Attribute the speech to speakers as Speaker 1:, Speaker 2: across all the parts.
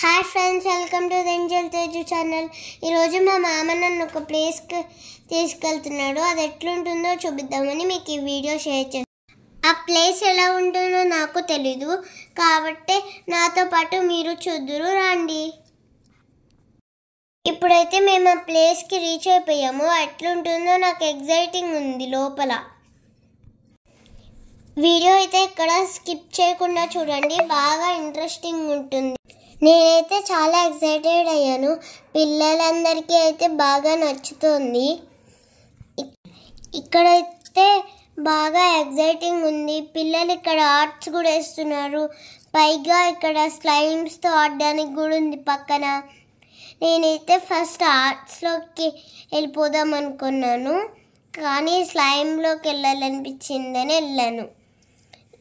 Speaker 1: Hi friends, welcome to the Angel Teju channel. ఈరోజు మా మామ నన్ను ఒక ప్లేస్కి తీసుకెళ్తున్నాడు. అది ఎట్లుంటుందో చూపిద్దామని మీకు ఈ వీడియో షేర్ చేస్తాను. ఆ ప్లేస్ ఎలా ఉంటుందో నాకు తెలీదు, కాబట్టి నాతో పాటు మీరు చూద్దురు రండి. ఇప్పుడైతే మేము ఆ ప్లేస్కి రీచ్ అయిపోయాము. ఎట్లుంటుందో నాకు ఎగ్జైటింగ్ ఉంది లోపల. వీడియో అయితే ఇక్కడ స్కిప్ చేయకుండా చూడండి, బాగా ఇంట్రెస్టింగ్ ఉంటుంది. నేనైతే చాలా ఎక్సైటెడ్ అయ్యాను. పిల్లలందరికీ అయితే బాగా నచ్చుతుంది. ఇక్కడైతే బాగా ఎక్సైటింగ్ ఉంది. పిల్లలు ఇక్కడ ఆర్ట్స్ కూడా వేస్తున్నారు. పైగా ఇక్కడ స్లైమ్స్తో ఆడడానికి కూడా ఉంది పక్కన. నేనైతే ఫస్ట్ ఆర్ట్స్లోకి వెళ్ళిపోదాం అనుకున్నాను, కానీ స్లైమ్లోకి వెళ్ళాలనిపించిందని వెళ్ళాను.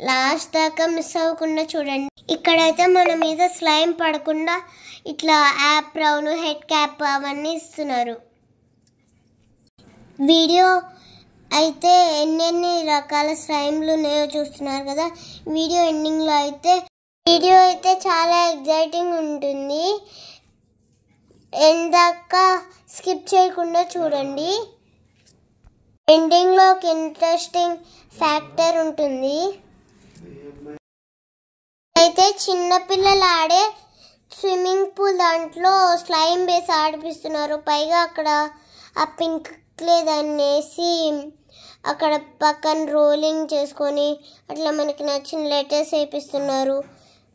Speaker 1: లాస్ట్ దాకా మిస్ అవ్వకుండా చూడండి. ఇక్కడైతే మన మీద స్లైమ్ పడకుండా ఇట్లా యాప్రౌన్, హెడ్ క్యాప్ అవన్నీ ఇస్తున్నారు. వీడియో అయితే ఎన్నెన్ని రకాల స్లైమ్లు ఉన్నాయో చూస్తున్నారు కదా. వీడియో ఎండింగ్లో అయితే చాలా ఎగ్జైటింగ్ ఉంటుంది. ఎందాక స్కిప్ చేయకుండా చూడండి. ఎండింగ్లో ఒక ఇంట్రెస్టింగ్ ఫ్యాక్టర్ ఉంటుంది. అయితే చిన్నపిల్లలు ఆడే స్విమ్మింగ్ పూల్ దాంట్లో స్లైమ్ వేసి ఆడిపిస్తున్నారు. పైగా అక్కడ ఆ పింక్ క్లే దాన్ని వేసి అక్కడ పక్కన రోలింగ్ చేసుకొని అట్లా మనకి నచ్చిన లెటర్స్ వేపిస్తున్నారు.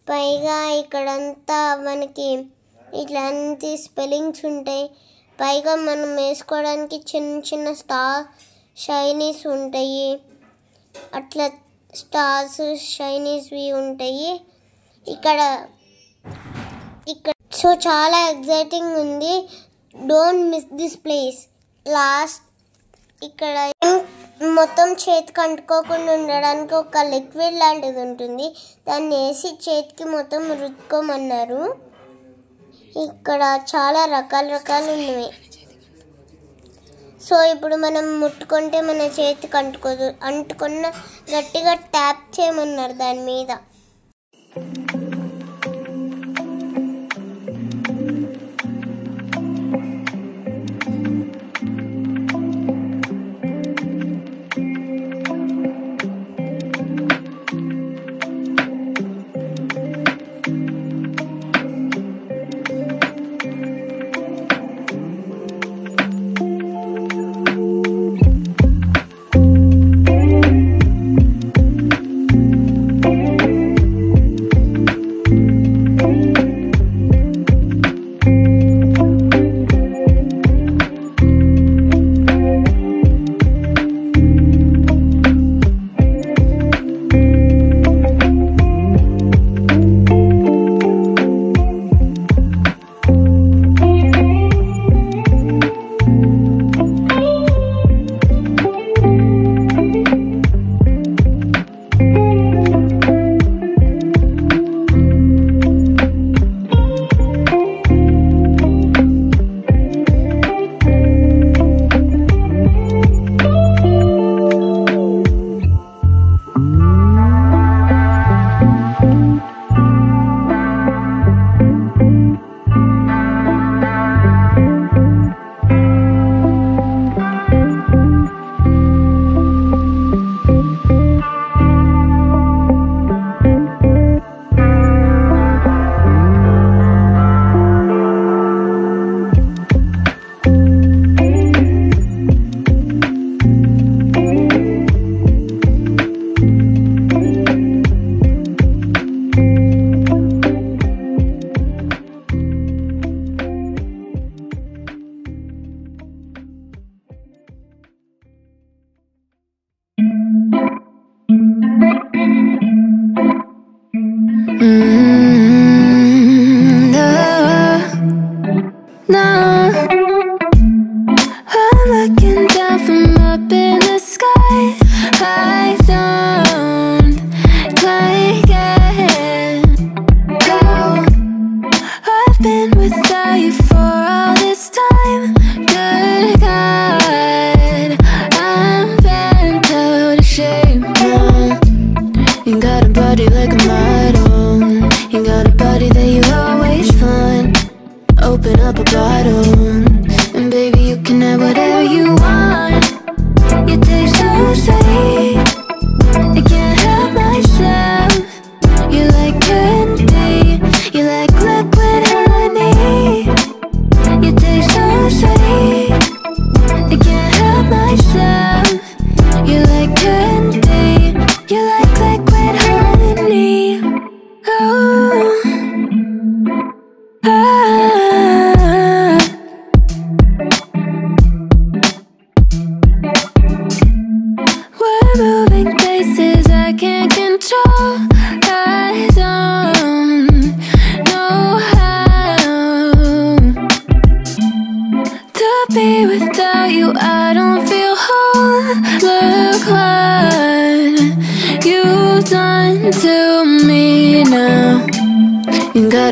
Speaker 1: పైగా ఇక్కడంతా మనకి ఇట్లాంటి స్పెల్లింగ్స్ ఉంటాయి. పైగా మనం వేసుకోవడానికి చిన్న చిన్న షైనీస్ ఉంటాయి. అట్లా స్టార్స్ షైనీస్వి ఉంటాయి ఇక్కడ. సో చాలా ఎగ్జైటింగ్ ఉంది. Don't miss this place. Last ఇక్కడ మొత్తం చేతికి అంటుకోకుండా ఉండడానికి ఒక లిక్విడ్ లాంటిది ఉంటుంది. దాన్ని వేసి చేతికి మొత్తం రుద్దుకోమన్నారు. ఇక్కడ చాలా రకాలు ఉన్నాయి. సో ఇప్పుడు మనం ముట్టుకుంటే మన చేతికి అంటుకోదు. అంటుకున్న గట్టిగా ట్యాప్ చేయమన్నారు దాని మీద.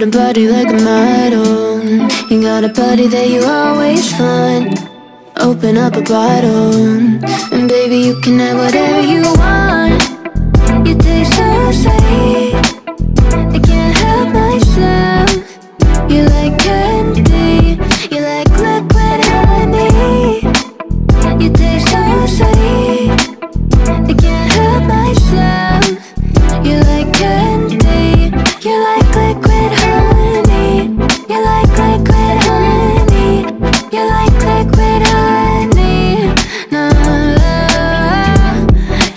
Speaker 2: got a body like a model. You got a body that you always find. Open up a bottle, and baby you can have whatever you want. You taste so sweet, I can't help myself. You like candy, you like liquid honey. You taste so sweet, I can't help myself. You like candy, you like liquid honey. You like liquid honey, you like liquid honey. No,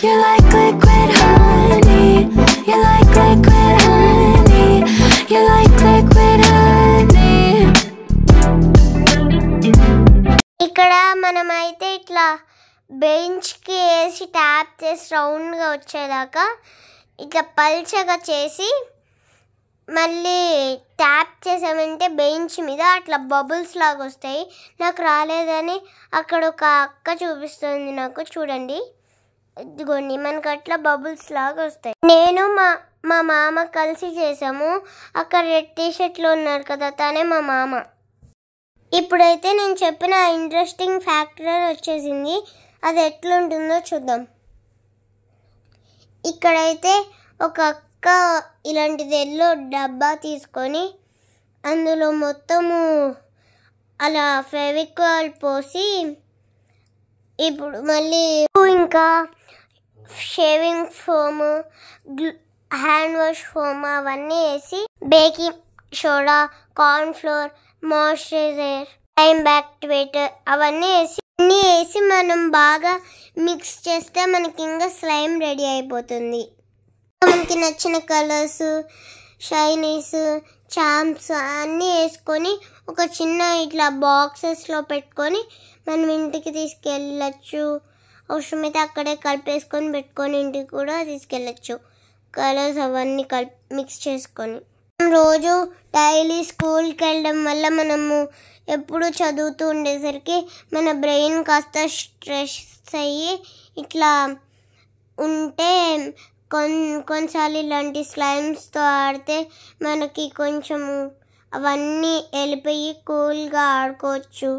Speaker 2: you like liquid honey, you like liquid honey, you like liquid honey.
Speaker 1: ఇక్కడ మనమైతే ఇట్లా బెంచ్కి వేసి tap చేసి రౌండ్గా వచ్చేదాకా ఇట్లా పల్చగా చేసి మళ్ళీ ట్యాప్ చేసామంటే బెంచ్ మీద అట్లా బబుల్స్ లాగా వస్తాయి. నాకు రాలేదని అక్కడ ఒక అక్క చూపిస్తుంది నాకు, చూడండి ఇదిగోండి మనకు అట్లా బబుల్స్ లాగా వస్తాయి. నేను మా మామ కలిసి చేసాము. అక్కడ రెడ్ టీషర్ట్లో ఉన్నారు కదా, తనే మా మామ. ఇప్పుడైతే నేను చెప్పిన ఇంట్రెస్టింగ్ ఫ్యాక్టర్ వచ్చేసింది. అది ఎట్లుంటుందో చూద్దాం. ఇక్కడైతే ఒక అక్క ఇలాంటిది ఎల్లో డబ్బా తీసుకొని అందులో మొత్తము అలా ఫెవికాల్ పోసి ఇప్పుడు మళ్ళీ ఇంకా shaving foam, hand wash foam అవన్నీ వేసి baking soda, cornflour, moisturiser, time activator అవన్నీ వేసి మనం బాగా మిక్స్ చేస్తే మనకి ఇంకా స్లైమ్ రెడీ అయిపోతుంది. మనకి నచ్చిన కలర్స్, షైనీస్, చాంప్స్ అన్నీ వేసుకొని ఒక చిన్న ఇట్లా బాక్సెస్లో పెట్టుకొని మనం ఇంటికి తీసుకెళ్ళచ్చు. అవసరమైతే అక్కడే కలిపేసుకొని పెట్టుకొని ఇంటికి కూడా తీసుకెళ్ళచ్చు. కలర్స్ అవన్నీ మిక్స్ చేసుకొని రోజు డైలీ స్కూల్కి వెళ్ళడం వల్ల మనము ఎప్పుడు చదువుతూ ఉండేసరికి మన బ్రెయిన్ కాస్త స్ట్రెస్ అయ్యి ఇట్లా ఉంటే కొన్నిసార్లు ఇలాంటి స్లైమ్స్తో ఆడితే మనకి కొంచెం అవన్నీ వెళ్ళిపోయి కూల్గా ఆడుకోవచ్చు.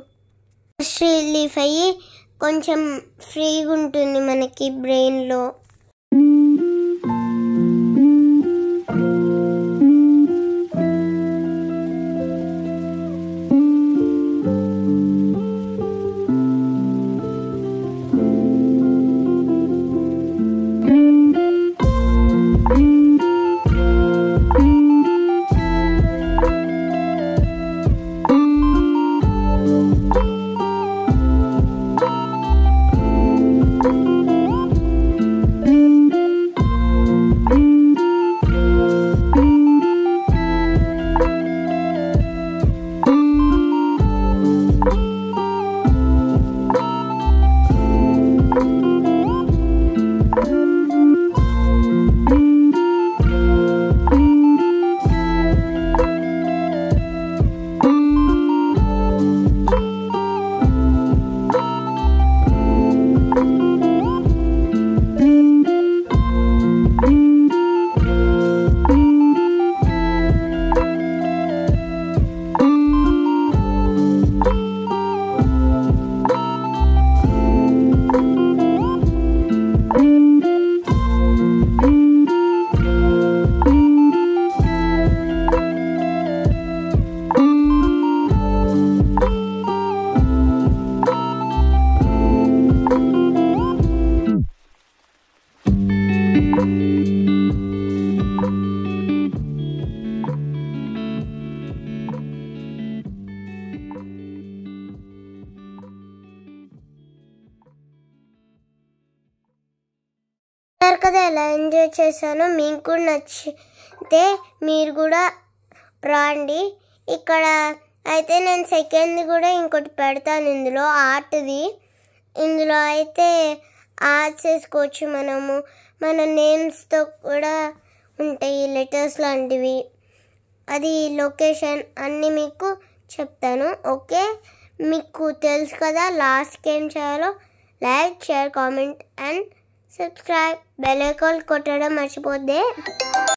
Speaker 1: రిలీఫ్ అయ్యి కొంచెం ఫ్రీగా ఉంటుంది మనకి బ్రెయిన్లో. కదా ఎలా ఎంజాయ్ చేశానో మీకు కూడా నచ్చితే మీరు కూడా రాండి. ఇక్కడ అయితే నేను సెకండ్ది కూడా ఇంకోటి పెడతాను ఇందులో ఆర్ట్ది. ఇందులో అయితే ఆర్ట్స్ వేసుకోవచ్చు మనము, మన నేమ్స్తో కూడా ఉంటాయి లెటర్స్ లాంటివి. అది లొకేషన్ అన్నీ మీకు చెప్తాను. ఓకే, మీకు తెలుసు కదా లాస్ట్కి ఏం చేయాలో. Like, share, comment and subscribe. Bell icon కొట్టడం మర్చిపోద్దే.